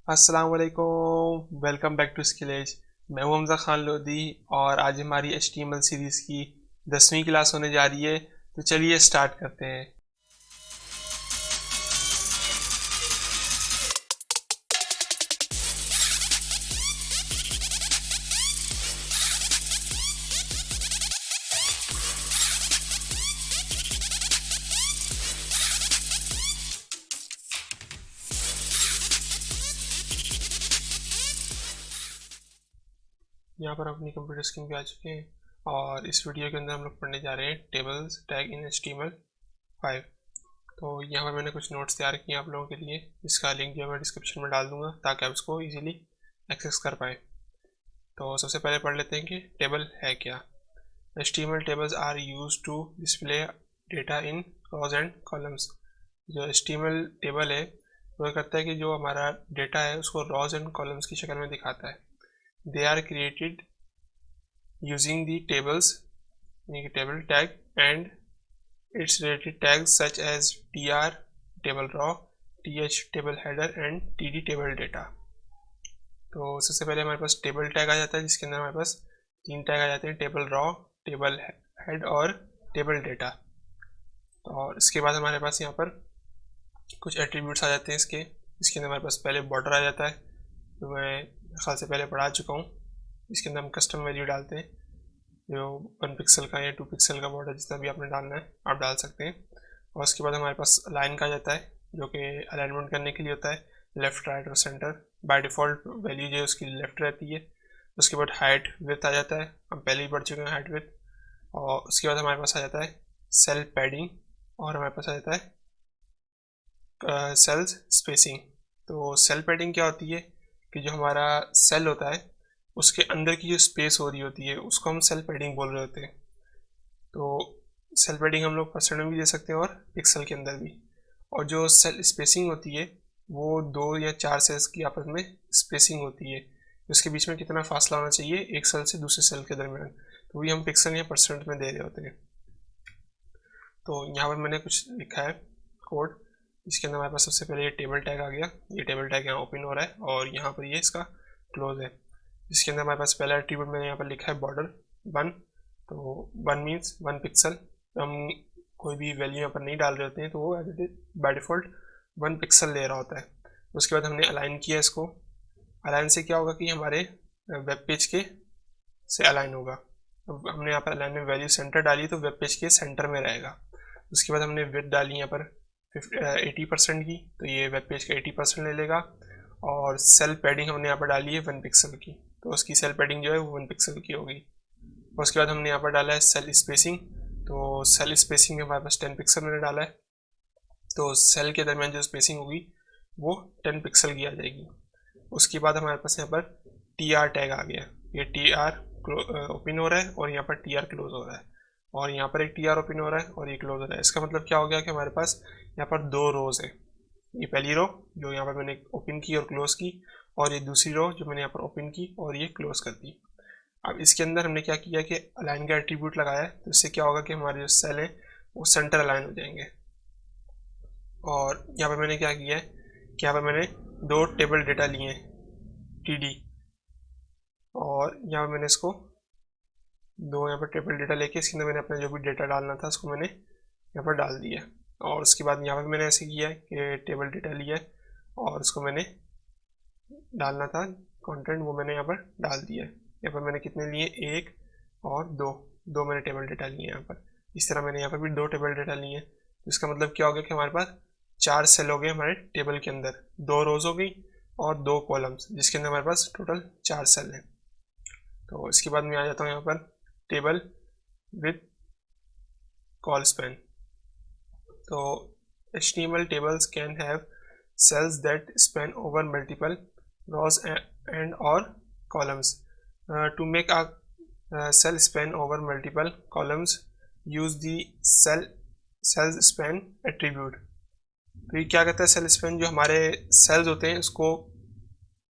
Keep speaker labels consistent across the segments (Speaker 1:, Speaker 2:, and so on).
Speaker 1: अस्सलाम वालेकुम, welcome back to skill edge. मैं हूं हमज़ा खान लोधी और आज हमारी HTML सीरीज़ की 10वीं क्लास होने जा रही है। तो चलिए स्टार्ट करते हैं। यहाँ पर हम अपनी कंप्यूटर स्क्रीन पे आ चुके हैं और इस वीडियो के अंदर हम लोग पढ़ने जा रहे हैं टेबल्स टैग इन HTML5। तो यहाँ पर मैंने कुछ नोट्स तैयार किए आप लोगों के लिए, जिसका लिंक जो मैं डिस्क्रिप्शन में डाल दूंगा ताकि आप इसको इजीली एक्सेस कर पाएँ। तो सबसे पहले पढ़ लेते हैं कि टेबल है क्या। HTML tables are used to display data in rows and columns। जो HTML टेबल है वो करता है कि जो हमारा डेटा है उसको रॉज एंड कॉलम्स की शक्ल में दिखाता है। They are created using the tables table tag and its related tags such as tr table row, th table header and td table data. तो सबसे पहले हमारे पास टेबल टैग आ जाता है, जिसके अंदर हमारे पास तीन टैग आ जाते हैं, टेबल रॉ, टेबल हेड और टेबल डेटा। और इसके बाद हमारे पास यहाँ पर कुछ एट्रीब्यूट्स आ जाते हैं इसके अंदर हमारे पास पहले बॉर्डर आ जाता है, जो मैं ख्याल से पहले पढ़ा चुका हूँ। इसके अंदर हम कस्टम वैल्यू डालते हैं, जो 1 पिक्सल का या 2 पिक्सल का बॉर्डर जितना भी आपने डालना है आप डाल सकते हैं। और उसके बाद हमारे पास अलाइन का आ जाता है, जो कि अलाइनमेंट करने के लिए होता है, लेफ्ट राइट और सेंटर। बाय डिफ़ॉल्ट वैल्यू जो है उसकी लेफ्ट रहती है। उसके बाद हाइट विड्थ आ जाता है, हम पहले ही पढ़ चुके हैं हाइट विड्थ। और उसके बाद हमारे पास आ जाता है सेल पैडिंग और हमारे पास आ जाता है सेल्स स्पेसिंग। तो सेल पैडिंग क्या होती है कि जो हमारा सेल होता है उसके अंदर की जो स्पेस हो रही होती है उसको हम सेल पैडिंग बोल रहे होते हैं। तो सेल पैडिंग हम लोग परसेंट में भी दे सकते हैं और पिक्सल के अंदर भी। और जो सेल स्पेसिंग होती है वो 2 या 4 सेल्स की आपस में स्पेसिंग होती है, उसके बीच में कितना फासला होना चाहिए एक सेल से दूसरे सेल के दरमियान, तो वही हम पिक्सल या परसेंट में दे रहे होते हैं। तो यहाँ पर मैंने कुछ लिखा है कोड, इसके अंदर हमारे पास सबसे पहले ये टेबल टैग आ गया। ये टेबल टैग यहाँ ओपन हो रहा है और यहाँ पर ये इसका क्लोज है। इसके अंदर हमारे पास पहला एट्रीब्यूट मैंने यहाँ पर लिखा है बॉर्डर 1। तो 1 मीन्स 1 पिक्सल। हम कोई भी वैल्यू यहाँ पर नहीं डाल रहे होते हैं, तो वो बाय डिफ़ॉल्ट 1 पिक्सल ले रहा होता है। उसके बाद हमने अलाइन किया इसको। अलाइन से क्या होगा कि हमारे वेब पेज के से अलाइन होगा। अब हमने यहाँ पर अलाइन में वैल्यू सेंटर डाली तो वेब पेज के सेंटर में रहेगा। उसके बाद हमने विड्थ डाली यहाँ पर 80% की, तो ये वेब पेज का 80% ले लेगा। और सेल पैडिंग हमने यहाँ पर डाली है 1 पिक्सल की, तो उसकी सेल पैडिंग जो है वो 1 पिक्सल की होगी। उसके बाद हमने यहाँ पर डाला है सेल स्पेसिंग, तो सेल स्पेसिंग में हमारे पास 10 पिक्सल मैंने डाला है, तो सेल के दरमियान जो स्पेसिंग होगी वो 10 पिक्सल की आ जाएगी। उसके बाद हमारे पास यहाँ पर TR टैग आ गया। ये TR ओपन हो रहा है और यहाँ पर TR क्लोज हो रहा है, और यहाँ पर एक TR ओपन हो रहा है और ये क्लोज हो रहा है। इसका मतलब क्या हो गया कि हमारे पास यहाँ पर 2 रोज है। ये पहली रो जो यहाँ पर मैंने ओपन की और क्लोज की, और ये दूसरी रो जो मैंने यहाँ पर ओपन की और ये क्लोज कर दी। अब इसके अंदर हमने क्या किया कि अलाइन का एट्रीब्यूट लगाया है, तो इससे क्या होगा कि हमारे जो सेल हैं वो सेंटर अलाइन हो जाएंगे। और यहाँ पर मैंने क्या किया है कि यहाँ पर मैंने 2 टेबल डेटा लिए हैं TD, और यहाँ पर मैंने इसको 2 यहाँ पर टेबल डेटा लेके इसके अंदर मैंने अपना जो भी डेटा डालना था उसको मैंने यहाँ पर डाल दिया। और उसके बाद यहाँ पर मैंने ऐसे किया है कि टेबल डेटा लिया है और उसको मैंने डालना था कंटेंट, वो मैंने यहाँ पर डाल दिया है। यहाँ पर मैंने कितने लिए, 1 और 2 मैंने टेबल डेटा लिए यहाँ पर। इस तरह मैंने यहाँ पर भी 2 टेबल डेटा लिए हैं। तो इसका मतलब क्या हो गया कि हमारे पास 4 सेल हो गए हमारे टेबल के अंदर, 2 रोज हो गई और 2 कॉलम्स, जिसके अंदर हमारे पास टोटल 4 सेल हैं। तो इसके बाद मैं आ जाता हूँ यहाँ पर टेबल विद कॉल स्पैन। तो HTML tables can have cells that span over multiple rows and or columns. To make a cell span over multiple columns, use the cells span attribute। तो ये क्या कहता है, सेल स्पैन जो हमारे sales होते हैं उसको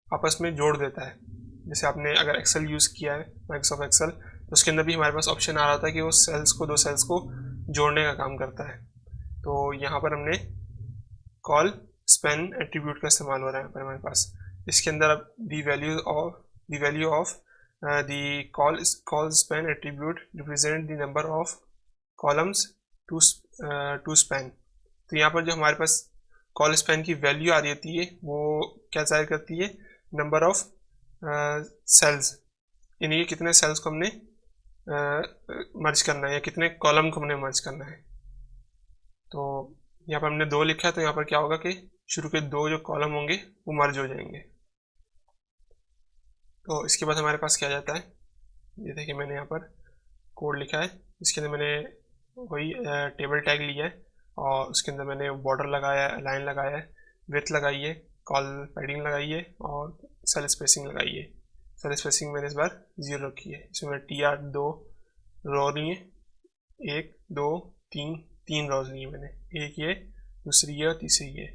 Speaker 1: आपस में जोड़ देता है। जैसे आपने अगर एक्सेल यूज़ किया है, माइक्रोसॉफ्ट एक्सेल, तो उसके अंदर भी हमारे पास ऑप्शन आ रहा था कि वो सेल्स को 2 सेल्स को जोड़ने का काम करता है। तो यहाँ पर हमने कॉल स्पैन एट्रीब्यूट का इस्तेमाल हो रहा है यहाँ पर हमारे पास। इसके अंदर अब the value of the col span attribute represent the number of columns to span. तो यहाँ पर जो हमारे पास कॉल स्पैन की वैल्यू आ रही होती है वो क्या जाहिर करती है, नंबर ऑफ सेल्स, यानी कि कितने सेल्स को हमने मर्ज करना है या कितने कॉलम को हमने मर्ज करना है। तो यहाँ पर हमने 2 लिखा है, तो यहाँ पर क्या होगा कि शुरू के 2 जो कॉलम होंगे वो मर्ज हो जाएंगे। तो इसके बाद हमारे पास क्या जाता है, ये देखिए मैंने यहाँ पर कोड लिखा है, इसके अंदर मैंने वही टेबल टैग लिया है और उसके अंदर मैंने बॉर्डर लगाया है, लाइन लगाया है, विड्थ लगाई है, कॉल पैडिंग लगाई है और सेल स्पेसिंग लगाई है। सेल स्पेसिंग मैंने इस बार 0 रखी है। इसमें मैंने TR 2 रो ली है, 1 2 3 रोज ली है मैंने, एक ये, दूसरी ये और तीसरी ये।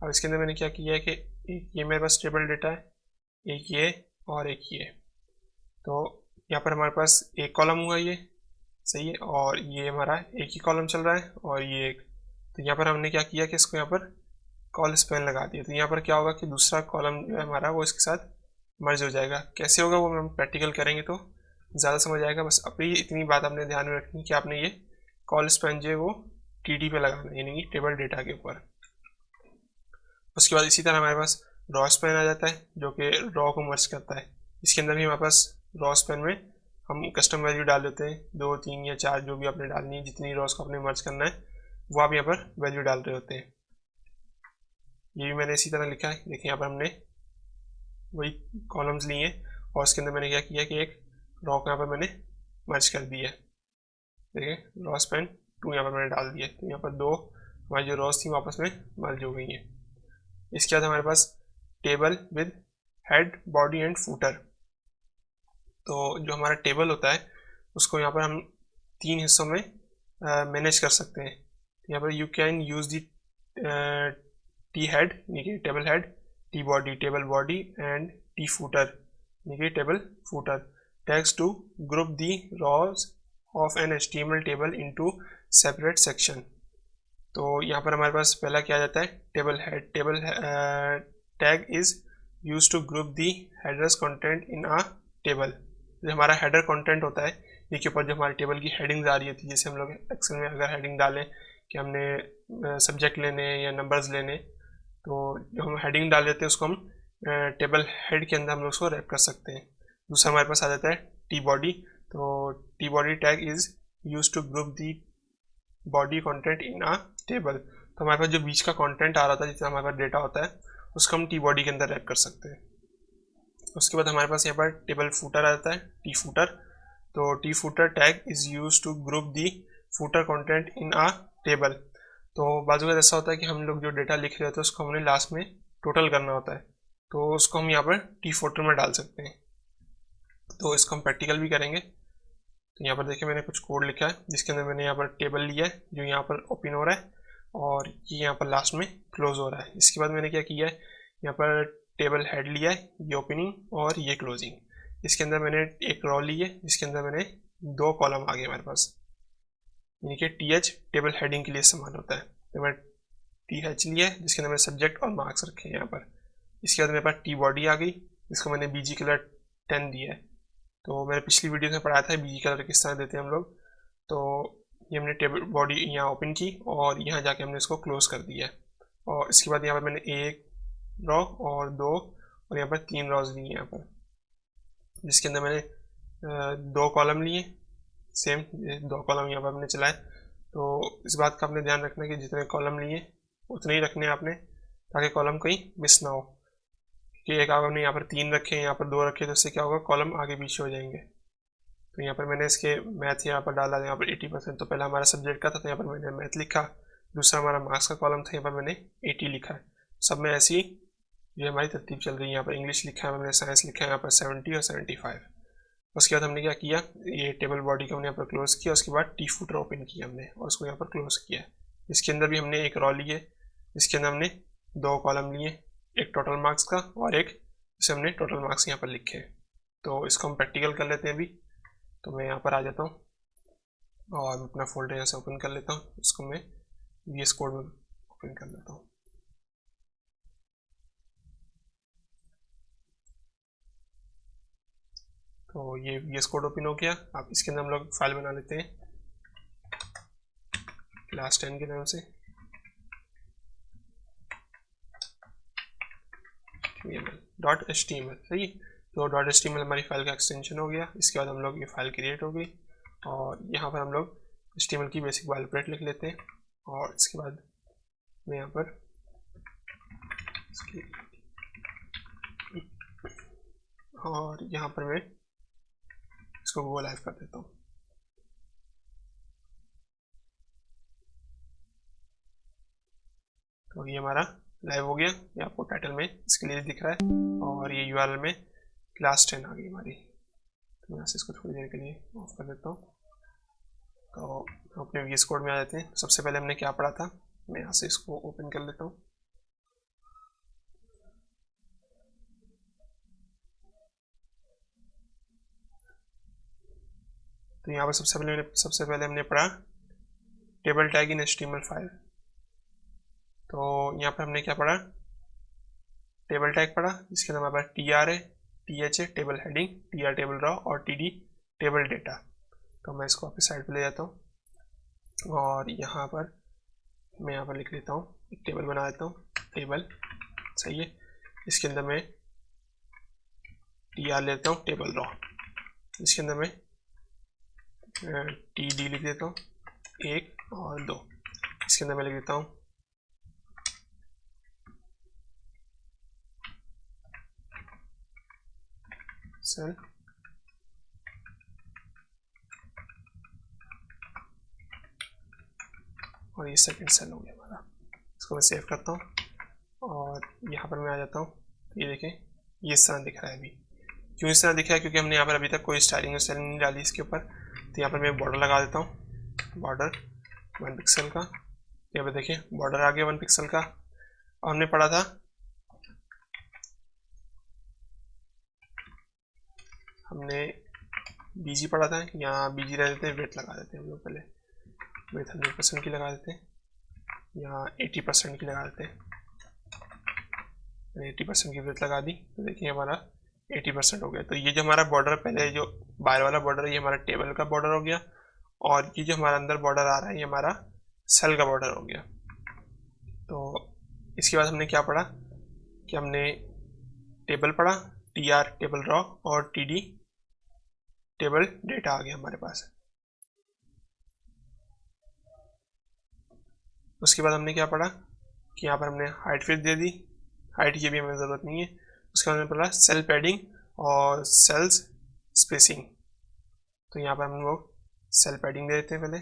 Speaker 1: अब इसके अंदर मैंने क्या किया है कि एक ये मेरे पास टेबल डेटा है, एक ये और एक ये। तो यहाँ पर हमारे पास एक कॉलम हुआ ये, सही है, और ये हमारा एक ही कॉलम चल रहा है और ये एक। तो यहाँ पर हमने क्या किया कि इसको यहाँ पर कॉल स्पैन लगा दिया। तो यहाँ पर क्या होगा कि दूसरा कॉलम जो है हमारा वो इसके साथ मर्ज हो जाएगा। कैसे होगा वो हम प्रैक्टिकल करेंगे तो ज़्यादा समझ आएगा। बस अभी इतनी बात आपने ध्यान में रखनी कि आपने ये कॉल स्पैन जो है वो TD पे लगाना है, यानी कि टेबल डेटा के ऊपर। उसके बाद इसी तरह हमारे पास रॉ स्पैन आ जाता है जो कि रॉ को मर्ज करता है। इसके अंदर भी हमारे पास रॉ स्पैन में हम कस्टम वैल्यू डाल देते हैं, 2 3 या 4 जो भी आपने डालनी है, जितनी रॉस को आपने मर्ज करना है वो आप यहाँ पर वैल्यू डाल रहे होते हैं। ये भी मैंने इसी तरह लिखा है, देखिए यहाँ पर हमने वही कॉलम्स लिए हैं और उसके अंदर मैंने क्या किया कि एक रॉ को यहाँ पर मैंने मर्ज कर दिया है। देखिए रॉ स्पैन 2 यहाँ पर मैंने डाल दिया, तो यहाँ पर 2 हमारी जो रॉस थी वापस में मर्ज हो गई हैं। इसके बाद हमारे पास table with head, body and footer. तो जो हमारा टेबल होता है उसको यहाँ पर हम 3 हिस्सों में मैनेज कर सकते हैं। यहाँ पर you can use the T head यानी कि table head, T body table body and T footer यानी कि table footer tags to group the rows of an HTML table into separate section. तो यहाँ पर हमारे पास पहला क्या जाता है, table head. Table tag is use to group the headers content in a table. जो हमारा हेडर कंटेंट होता है, ये के ऊपर जो हमारे टेबल की हेडिंग्स आ रही होती है, जैसे हम लोग एक्सेल में अगर हेडिंग डालें कि हमने सब्जेक्ट लेने या नंबर्स लेने, तो जो हम हेडिंग डाल देते हैं उसको हम टेबल हेड के अंदर हम लोग उसको रैप कर सकते हैं। दूसरा हमारे पास आ जाता है टी बॉडी। तो T body tag is use to group the body content in a table. तो हमारे पास जो बीच का कंटेंट आ रहा था, जितना हमारे पास डेटा होता है, उसको हम टी बॉडी के अंदर रैप कर सकते हैं। उसके बाद हमारे पास यहाँ पर टेबल फूटर आ जाता है, टी फूटर। तो T footer tag is use to group the footer content in a table. तो बाजू का ऐसा होता है कि हम लोग जो डेटा लिख रहे होते हैं उसको हमने लास्ट में टोटल करना होता है, तो उसको हम यहाँ पर टी फूटर में डाल सकते हैं। तो इसको हम प्रैक्टिकल भी करेंगे। तो यहाँ पर देखिए मैंने कुछ कोड लिखा है जिसके अंदर मैंने यहाँ पर टेबल लिया है जो यहाँ पर ओपन हो रहा है और ये यहाँ पर लास्ट में क्लोज हो रहा है। इसके बाद मैंने क्या किया है, यहाँ पर टेबल हेड लिया है, ये ओपनिंग और ये क्लोजिंग। इसके अंदर मैंने एक रॉ ली है जिसके अंदर मैंने 2 कॉलम आ गए हमारे पास, यानी कि TH टेबल हेडिंग के लिए इस्तेमाल होता है। तो मैं TH लिया है जिसके अंदर मैंने सब्जेक्ट और मार्क्स रखे हैं यहाँ पर। इसके बाद मेरे पास टी बॉडी आ गई जिसको मैंने BG कलर 10 दिया है। तो मैंने पिछली वीडियो में पढ़ाया था BG कलर किस तरह देते हैं हम लोग। तो ये हमने टेबल बॉडी यहाँ ओपन की और यहाँ जाके हमने इसको क्लोज कर दिया है। और इसके बाद यहाँ पर मैंने 1 रॉ और 2 और यहाँ पर 3 रॉज लिए यहाँ पर, जिसके अंदर मैंने 2 कॉलम लिए, सेम 2 कॉलम यहाँ पर हमने चलाए। तो इस बात का आपने ध्यान रखना है कि जितने कॉलम लिए उतने ही रखने हैं आपने, ताकि कॉलम कहीं मिस ना हो। कि एक आपने यहाँ पर 3 रखे हैं, यहाँ पर 2 रखे, तो इससे क्या होगा, कॉलम आगे पीछे हो जाएंगे। तो यहाँ पर मैंने इसके मैथ यहाँ पर डाला, यहाँ पर 80%। तो पहला हमारा सब्जेक्ट का था तो यहाँ पर मैंने मैथ लिखा, दूसरा हमारा मार्क्स का कॉलम था, यहाँ पर मैंने 80 लिखा है। सब में ऐसी ये हमारी तरतीब चल रही है। यहाँ पर इंग्लिश लिखा है, मैंने साइंस लिखा है यहाँ पर 70 और 75। उसके बाद हमने क्या किया, ये टेबल बॉडी को हमने यहाँ पर क्लोज किया, उसके बाद टी फूटर ओपन किया हमने और उसको यहाँ पर क्लोज किया। इसके अंदर भी हमने एक रॉ ली है जिसके अंदर हमने 2 कॉलम लिए, एक टोटल मार्क्स का और एक जिसे हमने टोटल मार्क्स यहाँ पर लिखे। तो इसको हम प्रैक्टिकल कर लेते हैं अभी। तो मैं यहाँ पर आ जाता हूँ और अपना फोल्डर यहाँ से ओपन कर लेता हूँ, इसको मैं VS कोड में ओपन कर लेता हूँ। तो ये VS कोड ओपन हो गया। अब इसके अंदर हम लोग फाइल बना लेते हैं क्लास 10 के नाम से, .html। सही, तो .html हमारी फाइल का एक्सटेंशन हो गया। इसके बाद हम लोग ये फाइल क्रिएट हो गई और यहाँ पर हम लोग HTML की बेसिक बायोप्लेट लिख लेते हैं और इसके बाद मैं यहाँ पर और यहाँ पर मैं इसको गो लाइव कर देता हूँ। तो ये हमारा लाइव हो गया। ये आपको टाइटल में इसके लिए दिख रहा है और ये URL में क्लास 10 आ गई हमारी। तो मैं यहाँ से इसको थोड़ी देर के लिए ऑफ कर देता हूँ। तो अपने VS कोड में आ जाते हैं। सबसे पहले हमने क्या पढ़ा था, मैं यहाँ से इसको ओपन कर लेता हूँ। तो यहाँ पर सबसे पहले हमने पढ़ा टेबल टैग इन HTML5। तो यहाँ पर हमने क्या पढ़ा, टेबल टैग पढ़ा जिसके अंदर हमारे पास TR है, TH है table heading, TR table raw और TD टेबल डेटा। तो मैं इसको आपकी साइड पे ले जाता हूँ और यहाँ पर मैं यहाँ पर लिख लेता हूँ, एक टेबल बना देता हूँ, टेबल। सही है, इसके अंदर मैं TR लेता हूँ टेबल रॉ, इसके अंदर मैं TD लिख देता हूँ 1 और 2, इसके अंदर मैं लिख देता हूँ सेल और ये सेकंड सेल हो गया हमारा। इसको मैं सेव करता हूँ और यहाँ पर मैं आ जाता हूँ। ये देखें, ये इस तरह दिख रहा है। अभी क्यों इस तरह दिख रहा है, क्योंकि हमने यहाँ पर अभी तक कोई स्टाइलिंग नहीं डाली इसके ऊपर। तो यहाँ पर मैं बॉर्डर लगा देता हूँ, बॉर्डर 1 पिक्सल का। यहाँ पर देखिए बॉर्डर आ गया 1 पिक्सल का। और हमने पढ़ा था, हमने BG पढ़ा था, यहाँ BG रह देते हैं, वेट लगा देते हैं हम लोग। पहले वेट 100% की लगा देते हैं, यहाँ 80% की लगा देते हैं। 80% की वेट लगा दी तो देखिए हमारा 80% हो गया। तो ये जो हमारा बॉर्डर पहले जो बाहर वाला बॉर्डर है, ये हमारा टेबल का बॉर्डर हो गया और ये जो हमारा अंदर बॉर्डर आ रहा है, ये हमारा सेल का बॉर्डर हो गया। तो इसके बाद हमने क्या पढ़ा कि हमने टेबल पढ़ा, TR टेबल रॉ और TD टेबल डेटा आ गया हमारे पास। उसके बाद हमने क्या पढ़ा कि यहाँ पर हमने हाइट फिट दे दी, हाइट की भी हमें ज़रूरत नहीं है। उसके बाद हमने पढ़ा सेल पैडिंग और सेल्स स्पेसिंग। तो यहाँ पर हम लोग सेल पैडिंग दे देते हैं पहले।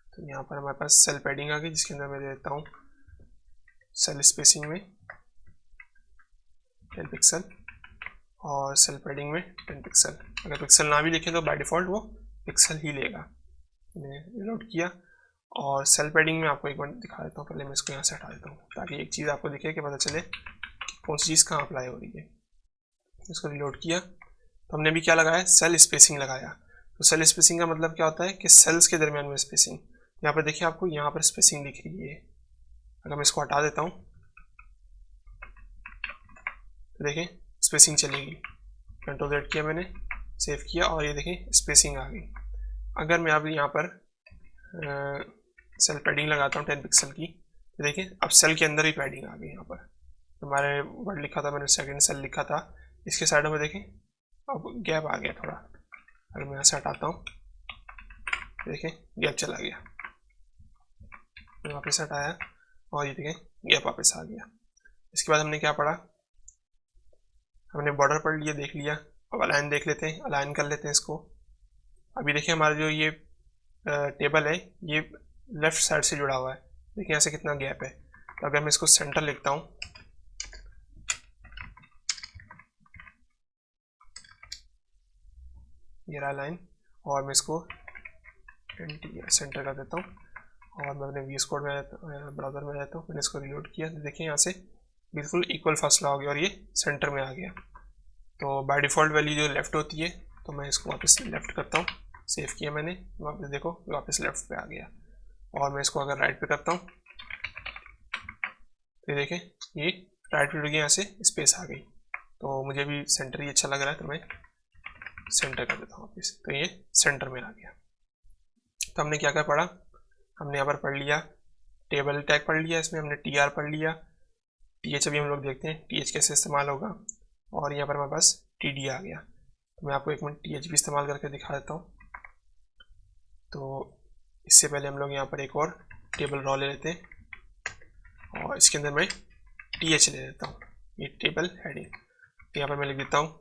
Speaker 1: तो यहाँ पर हमारे पास सेल पैडिंग आ गई, जिसके अंदर मैं दे देता हूँ सेल स्पेसिंग में 10 पिक्सल और सेल पैडिंग में 10 पिक्सल। अगर पिक्सल ना भी लिखे तो बाय डिफ़ॉल्ट वो पिक्सल ही लेगा। मैंने रिलोड किया और सेल पैडिंग में आपको एक बार दिखा देता हूँ। पहले मैं इसको यहाँ से हटा देता हूँ ताकि एक चीज़ आपको दिखे कि पता चले कौन सी चीज़ कहाँ अप्लाई हो रही है। इसको रिलोड किया तो हमने भी क्या लगाया, सेल स्पेसिंग लगाया। तो सेल स्पेसिंग का मतलब क्या होता है कि सेल्स के दरमियान में स्पेसिंग। यहाँ पर देखिए आपको यहाँ पर स्पेसिंग दिख रही है। अगर मैं इसको हटा देता हूँ तो देखें स्पेसिंग चलेगी। Ctrl Z किया मैंने, सेव किया और ये देखें स्पेसिंग आ गई। अगर मैं अब यहाँ पर सेल पैडिंग लगाता हूँ 10 पिक्सल की, तो देखें अब सेल के अंदर ही पैडिंग आ गई। यहाँ पर हमारे वर्ड लिखा था, मैंने सेकंड सेल लिखा था, इसके साइड में देखें अब गैप आ गया थोड़ा। अगर मैं यहाँ से हटाता हूँ देखें गैप चला गया, मैं वापस हटाया और ये देखें गैप वापस आ गया। इसके बाद हमने क्या पढ़ा, हमने बॉर्डर पढ़ लिया, देख लिया। अब अलाइन देख लेते हैं, अलाइन कर लेते हैं इसको। अभी देखिए हमारा जो ये टेबल है ये लेफ्ट साइड से जुड़ा हुआ है, देखिए यहाँ से कितना गैप है। तो अगर मैं इसको सेंटर लिखता हूँ, ये रहा लाइन, और मैं इसको सेंटर कर देता हूँ और मैं अपने VS कोड में ब्राउज़र में जाता हूँ। मैंने इसको रिलोड किया तो देखिए यहाँ से बिल्कुल इक्वल फासला हो गया और ये सेंटर में आ गया। तो बाय डिफ़ॉल्ट वैल्यू जो लेफ़्ट होती है, तो मैं इसको वापस लेफ़्ट करता हूँ। सेव किया मैंने, वापस देखो वापस लेफ़्ट पे आ गया। और मैं इसको अगर राइट पे करता हूँ तो देखें ये राइट पे गया, यहाँ से स्पेस आ गई। तो मुझे भी सेंटर ही अच्छा लग रहा है, तो मैं सेंटर कर देता हूँ वापस। तो ये सेंटर में आ गया। तो हमने क्या क्या पढ़ा, हमने यहाँ पर पढ़ लिया टेबल टैग पढ़ लिया, इसमें हमने TR पढ़ लिया, TH अभी हम लोग देखते हैं TH कैसे इस्तेमाल होगा, और यहाँ पर हमारे पास TD आ गया। तो मैं आपको एक मिनट TH भी इस्तेमाल करके दिखा देता हूँ। तो इससे पहले हम लोग यहाँ पर एक और टेबल रॉ ले लेते हैं और इसके अंदर मैं TH ले लेता हूँ, ये टेबल हेडिंग। तो यहाँ पर मैं लिख देता हूँ,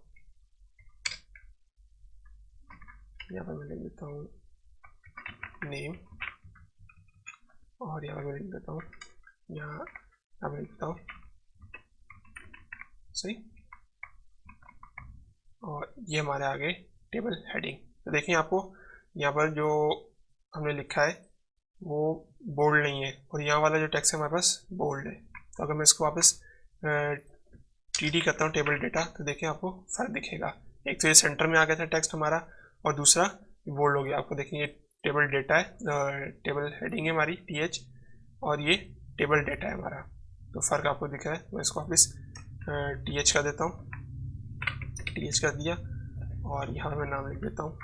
Speaker 1: यहाँ पर मैं लिख देता हूँ नेम, और यहाँ पर मैं लिख देता हूँ, यहाँ मैं लिख देता हूँ सही, और ये हमारे आगे टेबल हेडिंग। तो देखिए आपको यहाँ पर जो हमने लिखा है वो बोल्ड नहीं है, और यहाँ वाला जो टेक्स्ट है हमारे पास बोल्ड है। तो अगर मैं इसको वापस TD करता हूँ टेबल डेटा, तो देखिए आपको फर्क दिखेगा। एक तो ये सेंटर में आ गया था टेक्स्ट हमारा, और दूसरा बोल्ड हो गया। आपको देखिए ये टेबल डेटा है, टेबल हेडिंग है हमारी TH, और ये टेबल डेटा है हमारा। तो फर्क आपको दिख रहा है। मैं इसको वापस TH कर देता हूँ, TH कर दिया, और यहाँ पर मैं नाम लिख देता हूँ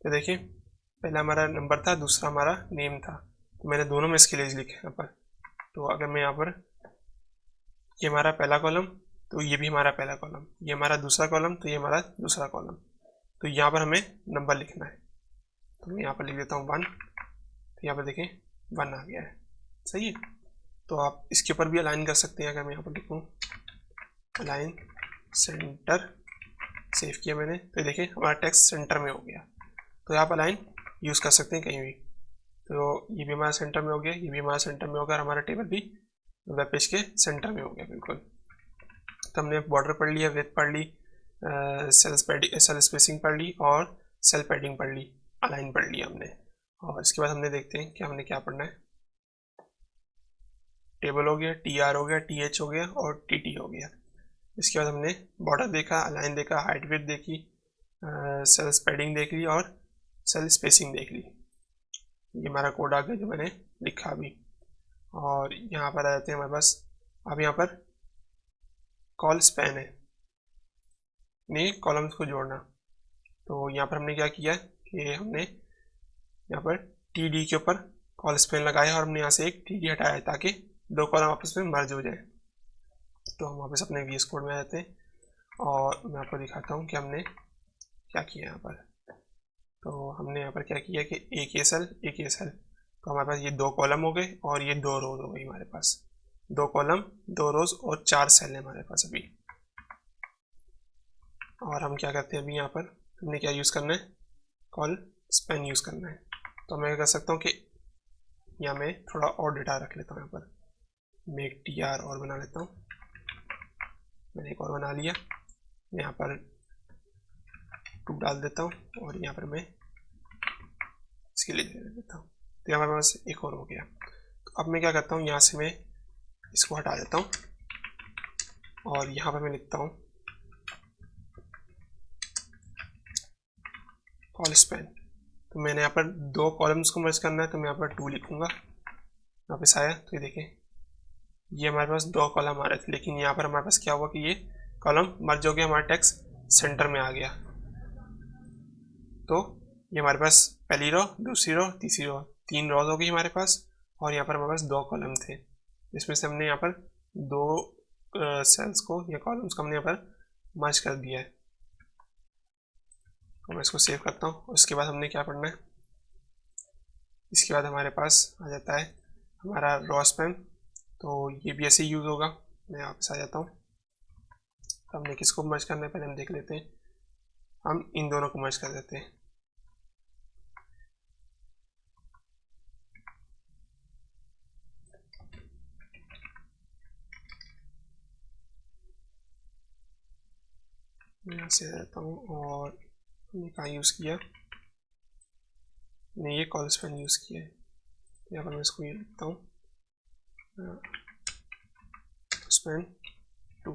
Speaker 1: तो देखिए पहला हमारा नंबर था, दूसरा हमारा नेम था, तो मैंने दोनों में स्केलेज लिखे यहाँ पर। तो अगर मैं यहाँ पर, ये हमारा पहला कॉलम, तो ये भी हमारा पहला कॉलम, ये हमारा दूसरा कॉलम, तो ये हमारा दूसरा कॉलम। तो यहाँ पर हमें नंबर लिखना है, तो मैं यहाँ पर लिख देता हूँ 1। तो यहाँ पर देखें 1 आ गया है, सही है। तो आप इसके ऊपर भी अलाइन कर सकते हैं। अगर मैं यहाँ पर लिखूँ अलाइन सेंटर, सेव किया मैंने, तो देखिए हमारा टेक्स्ट सेंटर में हो गया। तो आप अलाइन यूज़ कर सकते हैं कहीं भी। तो ये भी हमारा सेंटर में हो गया, ये भी हमारा सेंटर में होगा, और हमारा टेबल भी वेब पेज के सेंटर में हो गया बिल्कुल। तो हमने बॉर्डर पढ़ लिया, विड्थ पढ़ ली, सेल स्पेसिंग पढ़ ली, और सेल पैडिंग पढ़ ली, अलाइन पढ़ लिया हमने। और इसके बाद हमने देखते हैं कि हमने क्या पढ़ना है। टेबल हो गया, TR हो गया, TH हो गया, और TT हो गया। इसके बाद हमने बॉर्डर देखा, अलाइन देखा, हाइट विड्थ देखी, सेल स्पेडिंग देख ली, और सेल स्पेसिंग देख ली। ये हमारा कोड आ गया जो मैंने लिखा अभी। और यहाँ पर आ जाते हैं हमारे पास, अब यहाँ पर कॉल स्पैन है, नहीं कॉलम्स को जोड़ना। तो यहाँ पर हमने क्या किया कि हमने यहाँ पर TD के ऊपर कॉल स्पैन लगाया, और हमने यहाँ से एक TD हटाया है ताकि दो कॉलम आपस में मर्ज हो जाए। तो हम वापस अपने VS कोड में आ जाते हैं, और मैं आपको दिखाता हूँ कि हमने क्या किया यहाँ पर। तो हमने यहाँ पर क्या किया कि एक ये सेल, तो हमारे पास ये 2 कॉलम हो गए, और ये 2 रोज हो गई हमारे पास। 2 कॉलम, 2 रोज, और 4 सेल है हमारे पास अभी। और हम क्या करते हैं अभी यहाँ पर, हमने क्या यूज़ करना है, कॉल स्पैन यूज़ करना है। तो मैं कर सकता हूँ कि यहाँ मैं थोड़ा और डेटा रख लेता हूँ, यहाँ पर मैं एक TR और बना लेता हूँ। मैंने एक और बना लिया, मैं यहाँ पर 2 डाल देता हूँ, और यहाँ पर मैं इसके लिए दे देता हूँ। तो यहाँ हमारे पास एक और हो गया। तो अब मैं क्या करता हूँ, यहाँ से मैं इसको हटा देता हूँ, और यहाँ पर मैं लिखता हूँ कॉल स्पैन। तो मैंने यहाँ पर 2 कॉलम्स को मर्ज करना है, तो मैं यहाँ पर 2 लिखूंगा। वापस आया तो ये देखें, ये हमारे पास 2 कॉलम आ रहे थे, लेकिन यहाँ पर हमारे पास क्या हुआ कि ये कॉलम मर्ज हो गया, हमारा टेक्स्ट सेंटर में आ गया। तो ये हमारे पास पहली रो, दूसरी रो, तीसरी रो, 3 रोज हो गई हमारे पास, और यहाँ पर हमारे पास 2 कॉलम थे, जिसमें से हमने यहाँ पर 2 सेल्स को या कॉलम्स को हमने यहाँ पर मर्ज कर दिया है। तो मैं इसको सेव करता हूँ। उसके बाद हमने क्या पढ़ना है, इसके बाद हमारे पास आ जाता है हमारा रो स्पैन। तो ये भी ऐसे यूज़ होगा। मैं वापस आ जाता हूँ। तो हमने किसको मर्ज करना है पहले हम देख लेते हैं। हम इन दोनों को मर्ज कर देते हैं। मैं यहाँ से रहता हूँ, और हमने कहाँ यूज़ किया, मैं ये कॉल स्पैन यूज़ किया है। यहाँ पर मैं इसको ये लिखता हूँ स्पैन 2।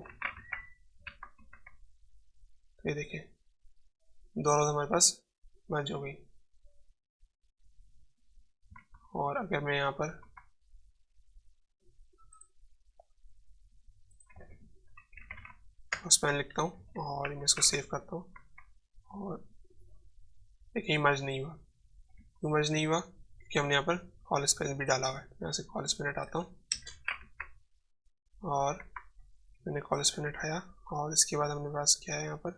Speaker 1: तो ये देखें 2 रोज हमारे पास मर्ज हो गई। और अगर मैं यहाँ पर स्पेन लिखता हूँ और मैं इसको सेव करता हूँ, और देखिए मर्ज नहीं हुआ। क्यों मर्ज नहीं हुआ? क्योंकि हमने यहाँ पर कॉल स्पेन भी डाला हुआ है। यहाँ से कॉल स्पेन हटाता हूँ और मैंने कॉल स्पेन हटाया, और इसके बाद हमने पास क्या है, यहाँ पर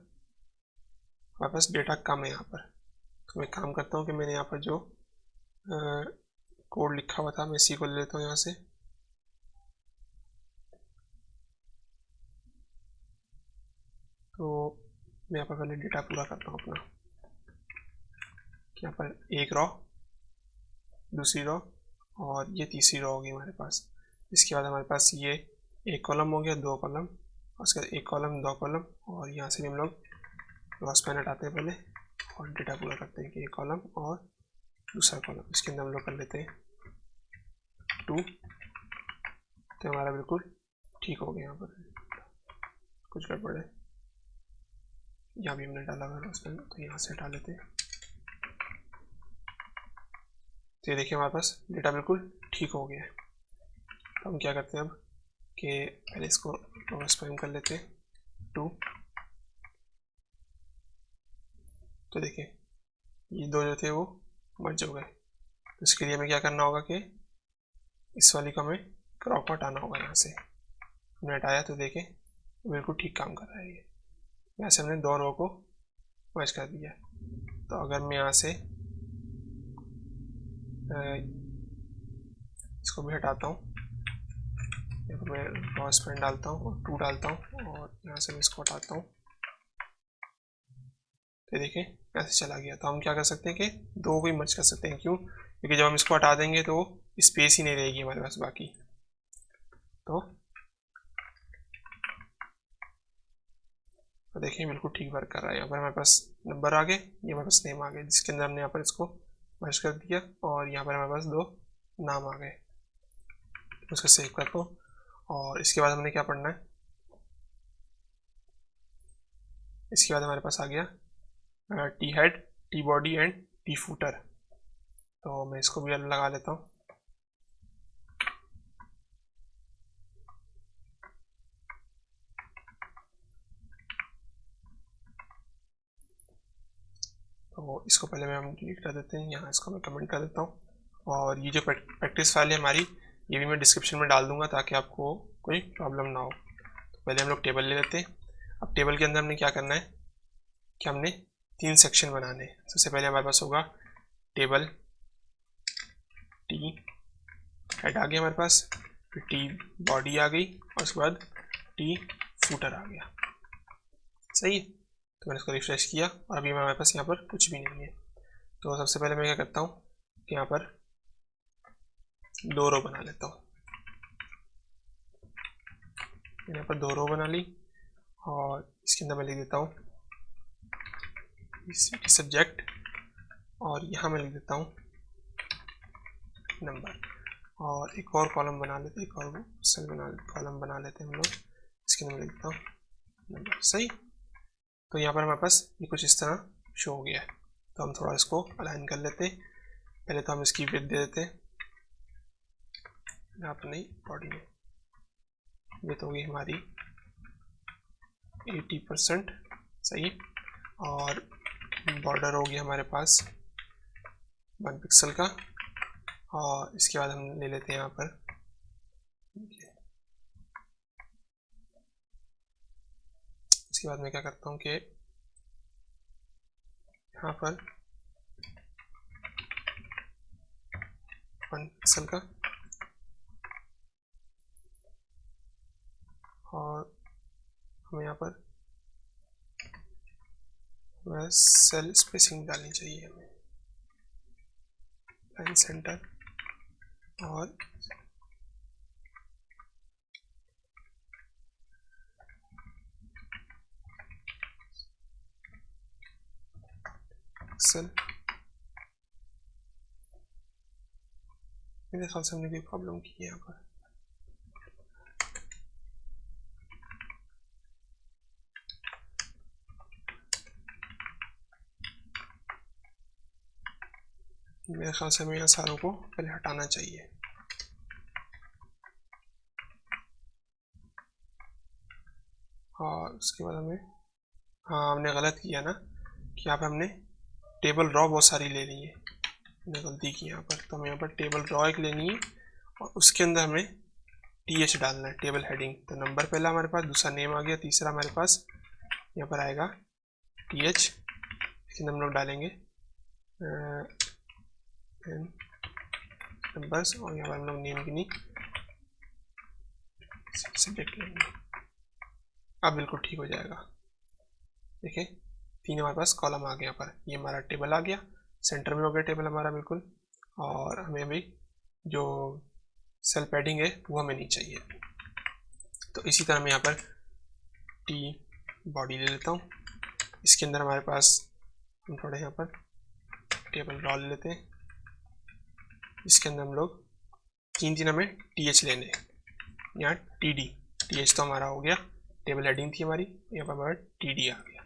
Speaker 1: हमारे पास डेटा कम है यहाँ पर। तो मैं काम करता हूँ कि मैंने यहाँ पर जो कोड लिखा हुआ था मैं इसी को ले लेता हूँ यहाँ से। तो मैं यहाँ पर पहले डेटा पूरा करता हूँ अपना। यहाँ पर एक रो, दूसरी रो, और ये तीसरी रो होगी हमारे पास। इसके बाद हमारे पास ये एक कॉलम हो गया, दो कॉलम, और उसके बाद एक कॉलम, दो कॉलम, और यहाँ से भी हम लोग क्रॉस पैन हटाते हैं पहले और डेटा पूरा करते हैं कि एक कॉलम और दूसरा कॉलम। इसके अंदर हम लोग कर लेते हैं 2। तो हमारा बिल्कुल ठीक हो गया। यहाँ पर कुछ गड़बड़ है, यहाँ भी हमने डाला हुआ क्रॉस पैन, तो यहाँ से हटा लेते हैं। तो ये देखिए हमारे पास डेटा बिल्कुल ठीक हो गया है। तो हम क्या करते हैं अब कि पहले इसको क्रॉस पैन कर लेते हैं 2। तो देखिए ये दो जो थे वो मर्ज हो गए। तो इसके लिए हमें क्या करना होगा कि इस वाली को हमें क्रॉप हटाना होगा। यहाँ से हमने हटाया तो देखें बिल्कुल ठीक काम कर रहा है ये। यहाँ से हमने दो रो को मर्ज कर दिया। तो अगर मैं यहाँ से इसको भी हटाता हूँ, यहाँ पर मैं क्रॉस पैन डालता हूँ और 2 डालता हूँ, और यहाँ से मैं इसको हटाता हूँ, तो देखिए ऐसे चला गया। तो हम क्या कर सकते हैं कि दो को ही मर्ज कर सकते हैं। क्यों? क्योंकि जब हम इसको हटा देंगे तो स्पेस ही नहीं रहेगी हमारे पास बाकी। तो देखिए बिल्कुल ठीक वर्क कर रहा है। यहाँ पर हमारे पास नंबर आ गए, ये हमारे पास नेम आ गए, जिसके अंदर हमने यहाँ पर इसको मर्ज कर दिया, और यहाँ पर हमारे पास दो नाम आ गए। उसको सेव करता हूँ, और इसके बाद हमने क्या पढ़ना है, इसके बाद हमारे पास आ गया T head, T body and T footer. तो मैं इसको भी लगा लेता हूँ। तो इसको पहले में हम डिलीट कर देते हैं, यहाँ इसको मैं कमेंट कर देता हूँ। और ये जो प्रैक्टिस फाइल है हमारी, ये भी मैं डिस्क्रिप्शन में डाल दूंगा ताकि आपको कोई प्रॉब्लम ना हो। तो पहले हम लोग टेबल ले लेते हैं। अब टेबल के अंदर हमने क्या करना है कि हमने 3 सेक्शन बनाने हैं। सबसे पहले हमारे पास होगा टेबल टी हेड आ गया हमारे पास, फिर टी बॉडी आ गई, और उसके बाद टी फूटर आ गया। सही है। तो मैंने इसको रिफ्रेश किया, और अभी हमारे पास यहाँ पर कुछ भी नहीं है। तो सबसे पहले मैं क्या करता हूँ कि यहाँ पर 2 रो बना लेता हूँ। यहाँ पर 2 रो बना ली, और इसके अंदर मैं लिख देता हूँ सब्जेक्ट, और यहाँ मैं लिख देता हूँ नंबर, और एक और कॉलम बना लेते, एक और सेल कॉलम बना लेते हैं हम लोग। इसके अंदर लिख देता हूँ नंबर। सही। तो यहाँ पर हमारे पास ये कुछ इस तरह शो हो गया है। तो हम थोड़ा इसको अलाइन कर लेते हैं। पहले तो हम इसकी विड्थ दे देते हैं, यहाँ पर नहीं, बॉडी में विड्थ होगी हमारी 80%। सही। और बॉर्डर होगी हमारे पास 1 पिक्सल का, और इसके बाद हम ले लेते हैं यहाँ पर इसके बाद मैं क्या करता हूँ कि यहाँ पर 1 पिक्सल का, और हमें यहाँ पर सेल स्पेसिंग डालनी चाहिए हमें, लाइन सेंटर, और पिक्सल। मेरे ख्याल से हमने कोई प्रॉब्लम की है यहाँ पर। मेरे ख्याल से हमें यहाँ सारों को पहले हटाना चाहिए। और उसके बाद हमें, हाँ हमने गलत किया ना कि यहाँ पे हमने टेबल रॉ बहुत सारी ले ली है, हमने गलती की यहाँ पर। तो हमें यहाँ पर टेबल रॉ एक लेनी है और उसके अंदर हमें TH डालना है, टेबल हेडिंग। तो नंबर पहला हमारे पास, दूसरा नेम आ गया, तीसरा हमारे पास यहाँ पर आएगा TH। इसके अंदर हम लोग डालेंगे नंबर्स और यहाँ पर हम लोग नेम की नहीं सब्जेक्ट लेंगे। अब बिल्कुल ठीक हो जाएगा। देखिए 3 हमारे पास कॉलम आ गया यहाँ पर, ये हमारा टेबल आ गया, सेंटर में हो गया टेबल हमारा बिल्कुल। और हमें अभी जो सेल पैडिंग है वो हमें नहीं चाहिए। तो इसी तरह मैं यहाँ पर टी बॉडी ले लेता हूँ। इसके अंदर हमारे पास हम थोड़े यहाँ पर टेबल रॉ ले लेते हैं। इसके अंदर हम लोग तीन हमें TH लेने हैं। यहाँ TH तो हमारा हो गया, टेबल हेडिंग थी हमारी, यहाँ पर हमारा TD आ गया।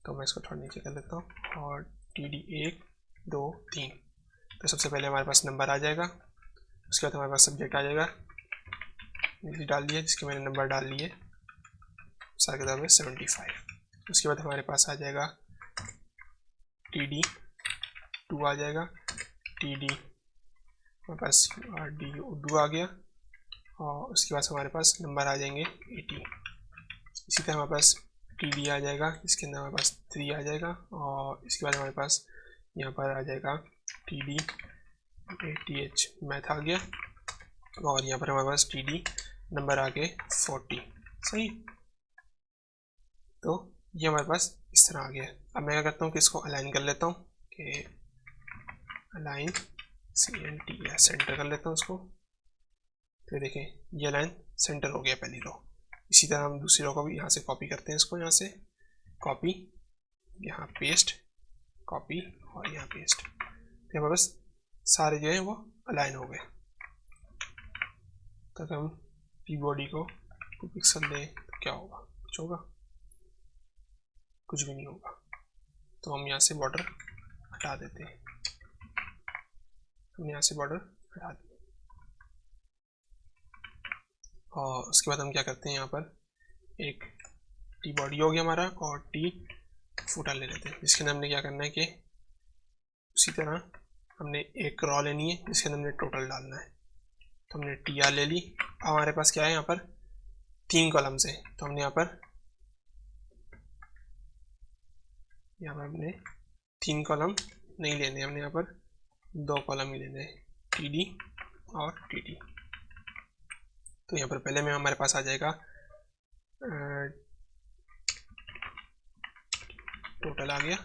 Speaker 1: तो मैं इसको थोड़ा नीचे कर लेता हूँ और TD 1 2 3। तो सबसे पहले हमारे पास नंबर आ जाएगा, उसके बाद हमारे पास सब्जेक्ट आ जाएगा, डाल दिया जिसके मैंने नंबर डाल लिए सारे किताब में 75। उसके बाद हमारे पास आ जाएगा TD 2 आ जाएगा, TD हमारे पास D उर्दू आ गया और उसके बाद हमारे पास नंबर आ जाएंगे 80। इसी तरह हमारे पास TD आ जाएगा, इसके अंदर हमारे पास 3 आ जाएगा और इसके बाद हमारे पास यहाँ पर आ जाएगा TD ATH मैथ आ गया और यहाँ पर हमारे पास TD नंबर आ गए 40। सही, तो ये हमारे पास इस तरह आ गया। अब मैं क्या करता हूँ कि इसको अलाइन कर लेता हूँ कि अलाइन CNT या सेंटर कर लेता हूँ इसको। तो देखें ये लाइन सेंटर हो गया पहली रो। इसी तरह हम दूसरी रो को भी यहाँ से कॉपी करते हैं, इसको यहाँ से कॉपी, यहाँ पेस्ट, कॉपी और यहाँ पेस्ट। तो हमारे पास सारे जो है वो अलाइन हो गए। तो हम पी बॉडी को 2 पिक्सल दें तो क्या होगा, कुछ होगा? कुछ भी नहीं होगा। तो हम यहाँ से बॉर्डर हटा देते हैं, हमने यहाँ से बॉर्डर हटा दिया। और उसके बाद हम क्या करते हैं, यहाँ पर एक टी बॉडी हो गया हमारा और टी फूटर ले लेते हैं, जिसके अंदर हमने क्या करना है कि उसी तरह हमने एक रॉ लेनी है जिसके अंदर हमने टोटल डालना है। तो हमने TR ले ली। अब हमारे पास क्या है, यहाँ पर 3 कॉलम्स हैं, तो हमने यहाँ पर हमने 3 कॉलम नहीं लेने, हमने यहाँ पर 2 कॉलम ही लेने हैं, TD और TT। तो यहाँ पर पहले में हमारे पास आ जाएगा टोटल आ गया,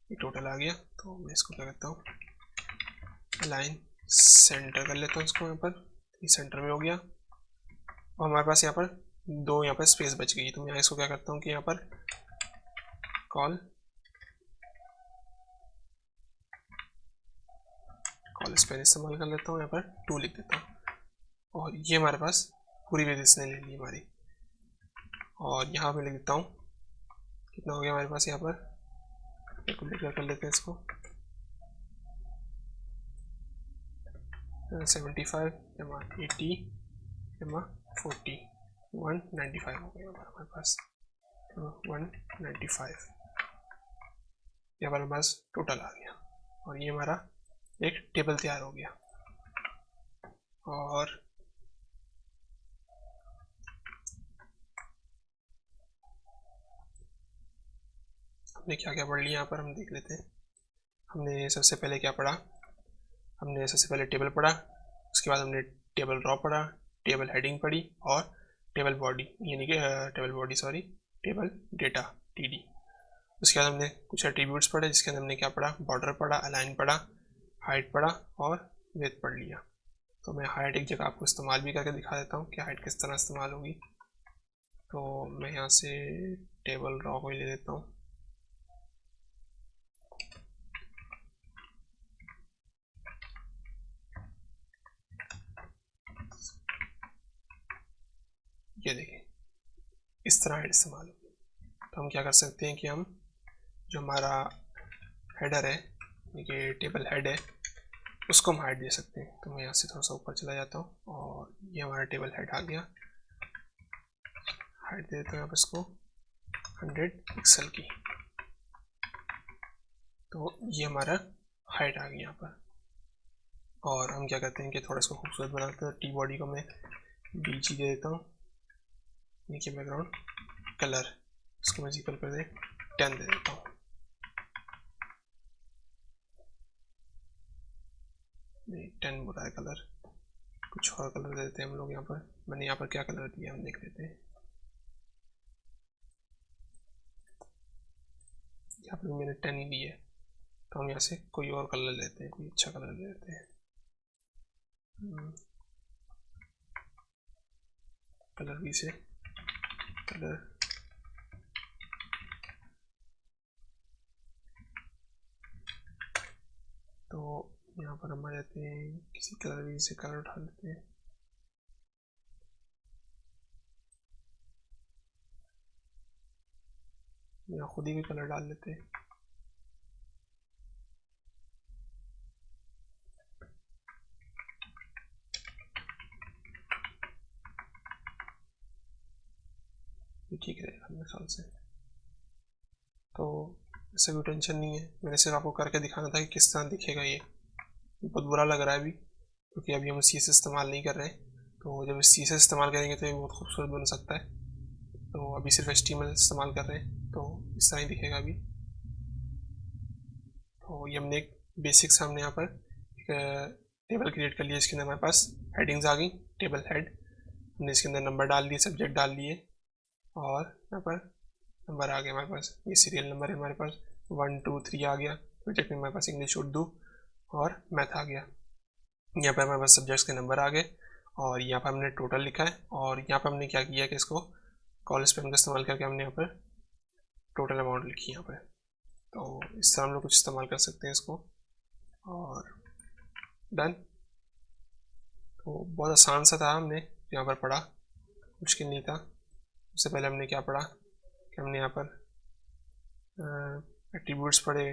Speaker 1: ये टोटल आ गया। तो मैं इसको क्या करता हूँ, लाइन सेंटर कर लेता हूँ इसको, यहाँ पर ये सेंटर में हो गया। और हमारे पास यहाँ पर 2 यहाँ पर स्पेस बच गई। तो मैं इसको क्या करता हूँ कि यहाँ पर कॉल स्पेस इस्तेमाल कर लेता हूँ, यहाँ पर 2 लिख देता हूँ और ये हमारे पास पूरी वेज इसने ले ली हमारी। और यहाँ पे लिख देता हूँ कितना हो गया हमारे पास, यहाँ पर कैलकुलेटर कर लेते हैं इसको, 75 जमा 80 जमा 40 195 हो गया हमारे पास, 195 ये हमारे पास टोटल आ गया। और ये हमारा एक टेबल तैयार हो गया। और हमने क्या क्या पढ़ लिया यहाँ पर हम देख लेते हैं। हमने सबसे पहले क्या पढ़ा, हमने सबसे पहले टेबल पढ़ा, उसके बाद हमने टेबल रॉ पढ़ा, टेबल हेडिंग पढ़ी और टेबल बॉडी यानी कि टेबल डेटा TD। उसके बाद हमने कुछ एट्रीब्यूट्स पढ़े जिसके अंदर हमने क्या पढ़ा, बॉर्डर पढ़ा, अलाइन पढ़ा, हाइट पढ़ा और विड्थ पढ़ लिया। तो मैं हाइट एक जगह आपको इस्तेमाल भी करके दिखा देता हूँ कि हाइट किस तरह इस्तेमाल होगी। तो मैं यहाँ से टेबल रॉ को ले लेता हूँ, ये देखिए इस तरह हाइट इस्तेमाल होगी। तो हम क्या कर सकते हैं कि हम जो हमारा हेडर है ये टेबल हेड है, उसको हम हाइट दे सकते हैं। तो मैं यहाँ से थोड़ा सा ऊपर चला जाता हूँ और ये हमारा टेबल हेड आ गया। हाइट दे देता हूँ यहाँ पर इसको 100 पिक्सल की। तो ये हमारा हाइट आ गई यहाँ पर। और हम क्या करते हैं कि थोड़ा इसको खूबसूरत बनाते हैं। टी बॉडी को मैं BG दे देता हूँ। नीचे बैकग्राउंड कलर, इसको मैं इक्वल कर दे 10 दे देता हूँ। नहीं 10 बुरा है कलर, कुछ और कलर दे देते हैं हम लोग। यहाँ पर मैंने यहाँ पर क्या कलर दिया हम देख लेते हैं। यहाँ पर मैंने 10 ही दी है, तो हम यहाँ से कोई और कलर लेते हैं, कोई अच्छा कलर ले लेते हैं। कलर भी से कलर तो यहाँ पर हम आ जाते हैं, किसी कलर भी से कलर उठा लेते हैं। या खुद ही भी कलर डाल लेते हैं। ठीक रहेगा मेरे ख्याल से। तो ऐसा कोई टेंशन नहीं है, मैंने सिर्फ आपको करके दिखाना था कि किस तरह दिखेगा। ये बहुत बुरा लग रहा है अभी, क्योंकि अभी हम CSS इस्तेमाल नहीं कर रहे हैं। तो जब CSS इस्तेमाल करेंगे तो ये बहुत खूबसूरत बन सकता है। तो अभी सिर्फ HTML इस्तेमाल कर रहे हैं, तो इस तरह ही दिखेगा अभी। तो ये हमने एक बेसिक सामने यहाँ पर एक टेबल क्रिएट कर लिया। इसके अंदर हमारे पास हेडिंग्स आ गई, टेबल हेड। हमने इसके अंदर नंबर डाल दिए, सब्जेक्ट डाल लिए, और यहाँ पर नंबर आ गया हमारे पास। ये सीरियल नंबर है हमारे पास, 1 2 3 आ गया। सब्जेक्ट में हमारे पास इंग्लिश, उर्दू और मैथ आ गया। यहाँ पर हमारे पास सब्जेक्ट्स के नंबर आ गए, और यहाँ पर हमने टोटल लिखा है। और यहाँ पर हमने क्या किया कि इसको कॉल स्पैम का इस्तेमाल करके हमने यहाँ पर टोटल अमाउंट लिखी यहाँ पर। तो इस तरह हम लोग कुछ इस्तेमाल कर सकते हैं इसको। और डन। तो बहुत आसान सा था, हमने यहाँ पर पढ़ा, मुश्किल नहीं था। उससे पहले हमने क्या पढ़ा कि हमने यहाँ पर एट्रीब्यूट्स पढ़े।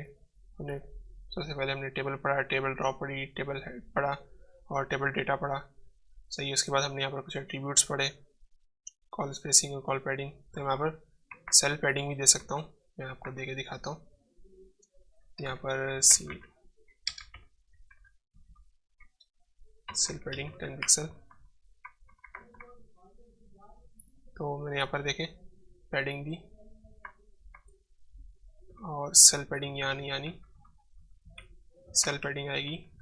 Speaker 1: हमने सबसे पहले हमने टेबल पढ़ा, टेबल ड्रॉ पढ़ी, टेबल हेड पढ़ा और टेबल डेटा पढ़ा। सही है। उसके बाद हमने यहाँ पर कुछ एट्रीब्यूट्स पढ़े, कॉल स्पेसिंग और कॉल पैडिंग। तो मैं यहाँ पर सेल पैडिंग भी दे सकता हूँ, मैं आपको दे के दिखाता हूँ। यहाँ पर सेल पैडिंग 10 पिक्सल। तो मैंने यहाँ पर देखें पैडिंग दी, और सेल पैडिंग यहाँ नहीं आनी, सेल पैडिंग आएगी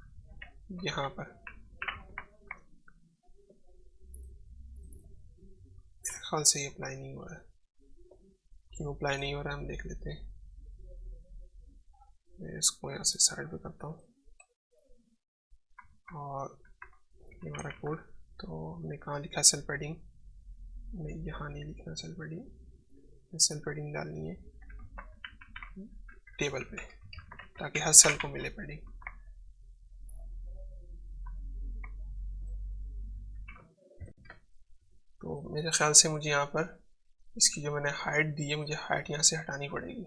Speaker 1: यहाँ पर। मेरे ख्याल से ये अप्लाई नहीं हो रहा है। क्यों अप्लाई नहीं हो रहा है हम देख लेते हैं। मैं इसको यहाँ से साइड पे करता हूँ, और ये हमारा कोड। तो हमने कहाँ लिखा सेल पैडिंग, नहीं यहाँ नहीं लिखना सेल पैडिंग। सेल पैडिंग डालनी है टेबल पे, ताकि हर सेल को मिले पैडिंग। तो मेरे ख्याल से मुझे यहाँ पर इसकी जो मैंने हाइट दी है, मुझे हाइट यहाँ से हटानी पड़ेगी।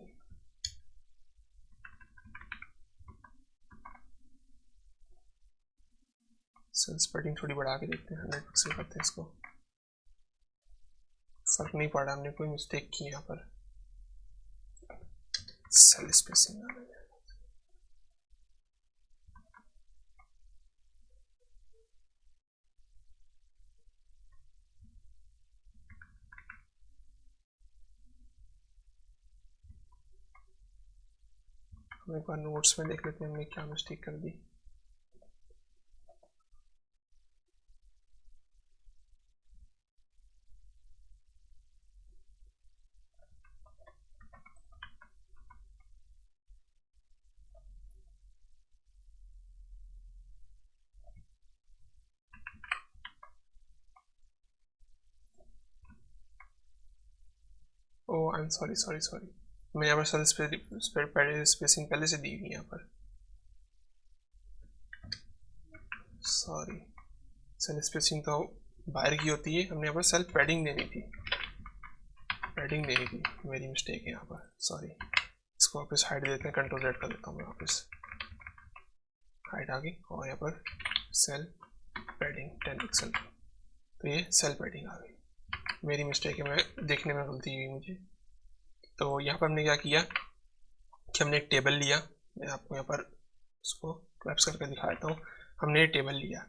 Speaker 1: सेल स्प्रेडिंग थोड़ी बढ़ा के देखते हैं, 100 पिक्सल करते हैं इसको। फर्क नहीं पड़ रहा, हमने कोई मिस्टेक की यहाँ पर। सेल स्पेसिंग आ गई। हम एक बार नोट्स में देख लेते हैं हमने क्या मिस्टेक कर दी। Oh I am sorry sorry sorry, मैं यहाँ पर सेल स्पेसिंग पहले से दी हुई यहाँ पर। सॉरी, सेल स्पेसिंग तो बाहर की होती है, हमने यहाँ पर सेल पैडिंग देनी थी, पैडिंग देनी थी। मेरी मिस्टेक है यहाँ पर, सॉरी। इसको वापस हाइड देते हैं, कंट्रोल Z कर देता हूँ मैं वापस। हाइट आ गई और यहाँ पर सेल पैडिंग 10 पिक्सल, तो ये सेल पैडिंग आ गई। मेरी मिस्टेक है, मैं देखने में गलती हुई मुझे। तो यहाँ पर हमने क्या किया कि हमने एक टेबल लिया, मैं आपको यहाँ पर इसको क्लैप्स करके दिखा देता हूँ। हमने टेबल लिया,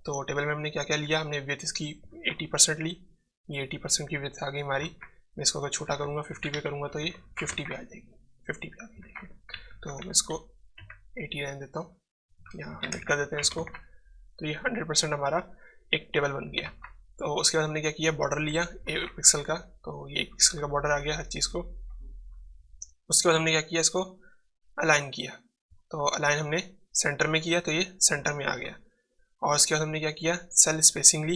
Speaker 1: तो टेबल में हमने क्या क्या लिया, हमने विड्थ इसकी 80% ली, ये 80% की विड्थ आ गई हमारी। मैं इसको अगर छोटा करूँगा 50 पे करूँगा तो ये 50 पे आ जाएगी, 50 पे आ गई। देखिए, तो मैं इसको 80 रहने देता हूँ, यहाँ 100 कर देते हैं इसको। तो ये 100% हमारा एक टेबल बन गया। तो उसके बाद हमने क्या किया, बॉर्डर लिया 1 पिक्सल का, तो ये 1 पिक्सल का बॉर्डर आ गया हर चीज़ को। उसके बाद हमने क्या किया, इसको अलाइन किया, तो अलाइन हमने सेंटर में किया, तो ये सेंटर में आ गया। और उसके बाद हमने क्या किया, सेल स्पेसिंग ली।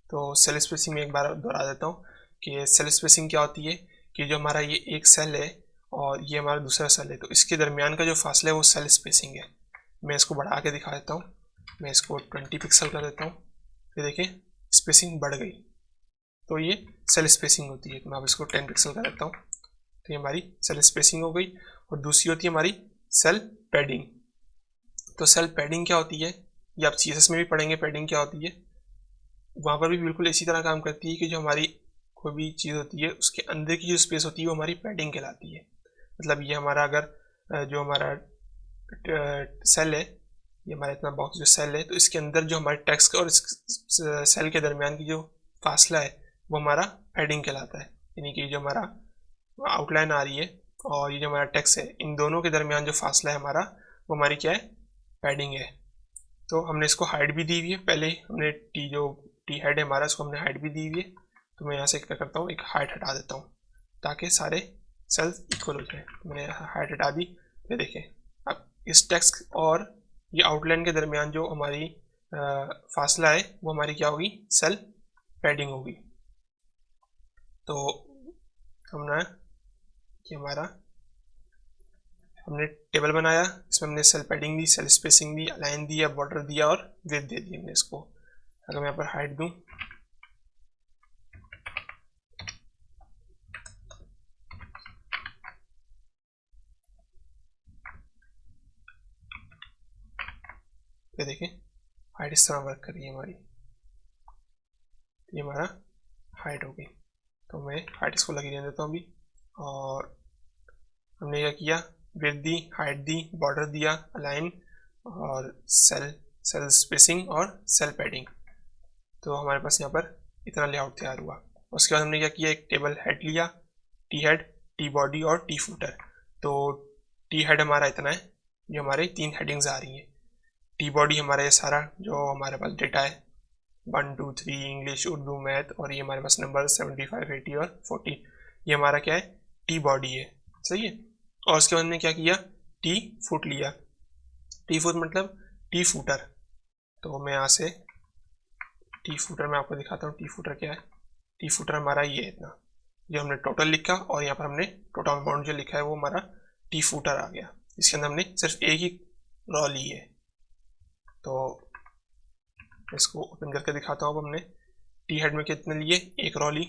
Speaker 1: तो सेल स्पेसिंग में एक बार दोहरा देता हूँ कि सेल स्पेसिंग क्या होती है कि जो हमारा ये एक सेल है और ये हमारा दूसरा सेल है, तो इसके दरमियान का जो फासला है वो सेल स्पेसिंग है। मैं इसको बढ़ा के दिखा देता हूँ, मैं इसको 20 पिक्सल कर देता हूँ, फिर देखिए स्पेसिंग बढ़ गई, तो ये सेल स्पेसिंग होती है। तो मैं अब इसको 10 पिक्सल कर देता हूँ, तो ये हमारी सेल स्पेसिंग हो गई। और दूसरी होती है हमारी सेल पैडिंग। तो सेल पैडिंग क्या होती है, ये आप CSS में भी पढ़ेंगे पैडिंग क्या होती है, वहाँ पर भी बिल्कुल इसी तरह काम करती है कि जो हमारी कोई भी चीज़ होती है उसके अंदर की जो स्पेस होती है वो हमारी पैडिंग कहलाती है। मतलब ये हमारा अगर जो हमारा सेल है, ये हमारा इतना बॉक्स जो सेल है, तो इसके अंदर जो हमारे टेक्स्ट और सेल के दरमियान की जो फासला है वो हमारा पैडिंग कहलाता है। यानी कि जो हमारा आउटलाइन आ रही है और ये जो हमारा टेक्स्ट है, इन दोनों के दरमियान जो फासला है हमारा, वो हमारी क्या है, पैडिंग है। तो हमने इसको हाइट भी दी हुई है, पहले हमने टी हेड है हमारा, इसको हमने हाइट भी दी हुई है। तो मैं यहाँ से क्या करता हूँ, एक हाइट हटा देता हूँ ताकि सारे सेल्स इक्वल हो जाए। मैंने हाइट हटा दी, ये देखें अब इस टेक्स्ट और ये आउटलाइन के दरमियान जो हमारी फासला है वो हमारी क्या होगी, सेल पैडिंग होगी। तो हमने कि हमने टेबल बनाया, इसमें हमने सेल पैडिंग दी, सेल स्पेसिंग दी, अलाइन दिया, बॉर्डर दिया और विड्थ दे दी हमने इसको। अगर मैं यहाँ पर हाइट दूं, ये देखें हाइट इस तरह वर्क कर रही है हमारी, ये हमारा हाइट हो गई। तो मैं हाइट इसको लगी रहने देता हूँ अभी। और हमने क्या किया, विड्थ दी, हाइट दी, बॉर्डर दिया, अलाइन और सेल स्पेसिंग और सेल पैडिंग। तो हमारे पास यहाँ पर इतना लेआउट तैयार हुआ। उसके बाद हमने क्या किया, एक टेबल हेड लिया, टी हेड, टी बॉडी और टी फूटर। तो टी हेड हमारा इतना है, ये हमारे 3 हेडिंग्स आ रही हैं। टी बॉडी हमारा ये सारा जो हमारे पास डेटा है 1 2 3 इंग्लिश, उर्दू, मैथ, और ये हमारे पास नंबर 75 80 और 40, ये हमारा क्या है, टी बॉडी है, सही है। और उसके बाद हमने क्या किया, टी फुट लिया। टी फुट मतलब टी फूटर। तो मैं यहाँ से टी फूटर में आपको दिखाता हूँ टी फूटर क्या है। टी फूटर हमारा ये है इतना, जो हमने टोटल लिखा और यहाँ पर हमने टोटल अमाउंट जो लिखा है वो हमारा टी फूटर आ गया। इसके अंदर हमने सिर्फ एक ही रॉ ली है। तो इसको ओपन करके दिखाता हूँ। अब हमने टी हेड में कितने लिए, एक रॉ ली,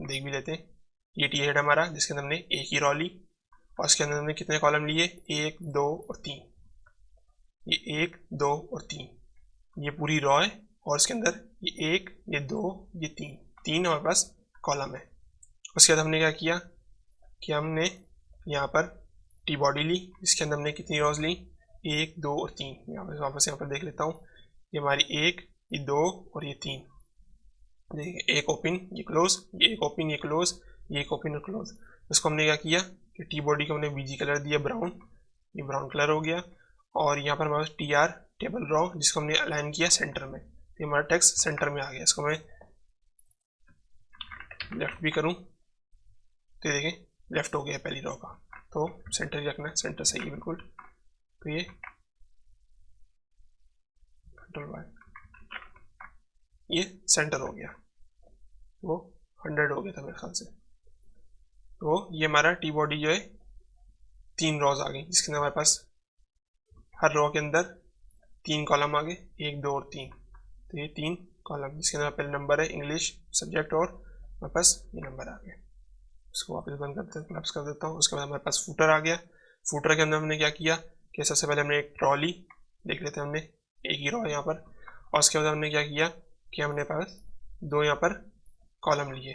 Speaker 1: देख भी लेते हैं। ये टी हेड हमारा जिसके अंदर हमने एक ही रॉ ली और इसके अंदर हमने कितने कॉलम लिए, 1 2 और 3। ये 1 2 और 3 ये पूरी रॉ है और इसके अंदर ये 1 ये 2 ये 3 हमारे पास कॉलम है। उसके बाद हमने क्या किया कि हमने यहाँ पर टी बॉडी ली जिसके अंदर हमने कितनी रॉज ली, 1 2 और 3। वापस यहाँ पर देख लेता हूँ, ये हमारी 1 ये 2 और ये 3। देखिए एक ओपन ये क्लोज, ये एक ओपन ये क्लोज, ये एक ओपन और क्लोज। इसको हमने क्या किया कि टी बॉडी को हमने बीजी कलर दिया ब्राउन, ये ब्राउन कलर हो गया। और यहाँ पर हमारे पास TR टेबल रॉ जिसको हमने अलाइन किया सेंटर में, तो हमारा टेक्स्ट सेंटर में आ गया। इसको मैं लेफ्ट भी करूँ तो देखें लेफ्ट हो गया पहली रॉ का, तो सेंटर ही रखना है, सेंटर सही है बिल्कुल। तो ये कंट्रोल Y, ये सेंटर हो गया, वो 100 हो गया था मेरे ख्याल से। तो ये हमारा टी बॉडी जो है 3 रॉज आ गई जिसके अंदर हमारे पास हर रॉ के अंदर 3 कॉलम आ गए, 1 2 और 3। तो ये 3 कॉलम जिसके अंदर पहले नंबर है इंग्लिश सब्जेक्ट और हमारे पास ये नंबर आ गया। इसको वापस बंद करते हैं, क्लैप्स कर देता हूँ। उसके बाद हमारे पास फूटर आ गया। फूटर के अंदर हमने क्या किया कि सबसे पहले हमने एक रॉ ली, देख लेते हैं, हमने एक ही रो है यहाँ पर। और उसके बाद हमने क्या किया कि हमने पास दो यहाँ पर कॉलम लिए,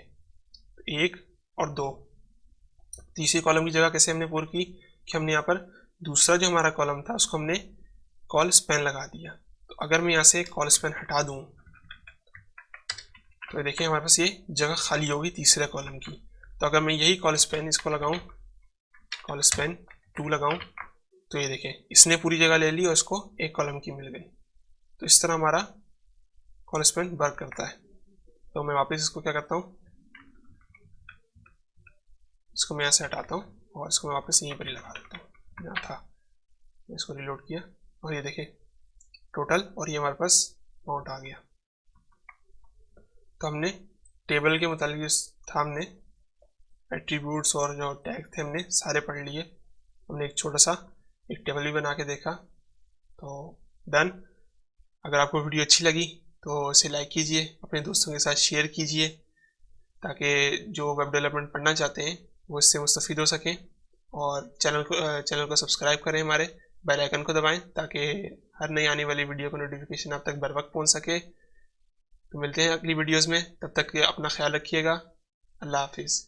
Speaker 1: 1 और 2। तीसरी कॉलम की जगह कैसे हमने पूरी की कि हमने यहाँ पर दूसरा जो हमारा कॉलम था उसको हमने कॉल स्पैन लगा दिया। तो अगर मैं यहाँ से कॉल स्पैन हटा दूँ तो देखिए हमारे पास ये जगह खाली होगी तीसरे कॉलम की। तो अगर मैं यही कॉल स्पैन इसको लगाऊं, कॉल स्पैन 2 लगाऊं, तो ये देखें इसने पूरी जगह ले ली और इसको एक कॉलम की मिल गई। तो इस तरह हमारा कॉल स्पैन वर्क करता है। तो मैं वापस इसको क्या करता हूँ, इसको मैं यहाँ से हटाता हूँ और इसको मैं वापस यहीं पर ही लगा देता हूँ, यहाँ था। मैं इसको रिलोड किया और ये देखें टोटल, और ये हमारे पास अमाउंट आ गया। तो हमने टेबल के मुताबिक था, हमने एट्रीब्यूट्स और जो टैग थे हमने सारे पढ़ लिए। हमने एक छोटा सा एक टेबल भी बना के देखा। तो डन। अगर आपको वीडियो अच्छी लगी तो इसे लाइक कीजिए, अपने दोस्तों के साथ शेयर कीजिए, ताकि जो वेब डेवलपमेंट पढ़ना चाहते हैं वो इससे मुस्तफ़ीद हो सकें। और चैनल को सब्सक्राइब करें, हमारे बेल आइकन को दबाएं ताकि हर नई आने वाली वीडियो का नोटिफिकेशन आप तक बर वक्त पहुँच सके। तो मिलते हैं अगली वीडियोज़ में, तब तक अपना ख्याल रखिएगा। अल्लाह हाफिज़।